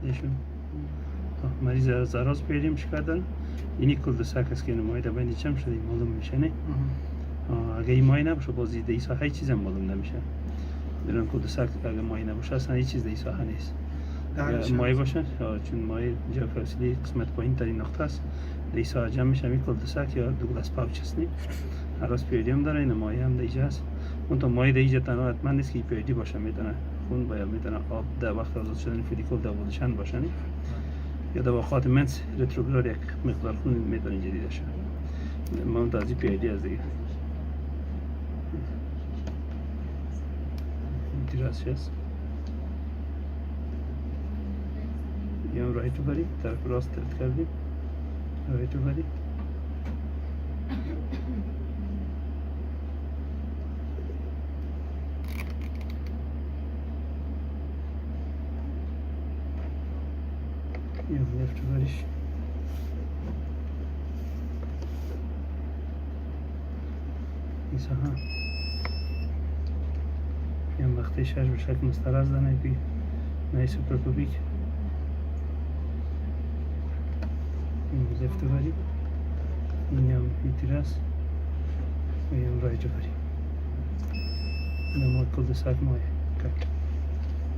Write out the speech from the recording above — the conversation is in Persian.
ایشون مریض زراز پیدایش کردن. اینی کلدسک است که مایه در بین چم شده معلوم میشه نه. اگه این مایه نباشه بازی در این ساحه هیچ چیزی معلوم نمیشه. درن کلدسک اگه مایه نباشه اصلا هیچ چیز در این ساحه نیست. اگه مایه باشه چون مایه جا فاصله قسمت پایین ترین نقطه است. در این ساحه جمع میشه می کلدسک یا دوگلاس پاوچ است نه. هر از پیدیم داره این مایه هم در اینجا است. اون تو مایه در اینجا تنها حتما نیست که پیدی باشه میتونه خون باید میتونه آب در وقت آزاد شدن فولیکول در بودشن باشه نه. یا دواخات منس رتروگراد یک مقدار خون میتونه اینجا دیده شد. منتازی پیدی از دیگه. تیراس هست. یا رایت بری طرف راست ترد کردیم. رایت بری. یا لفت بریش. ایسا ها. یا وقتی شش به شکل مسترز دانه بی نای سوپرپوبیک. این لفت بری. این هم تیراس. و این رایج بری. نمای کلدسک مایه. کٹ.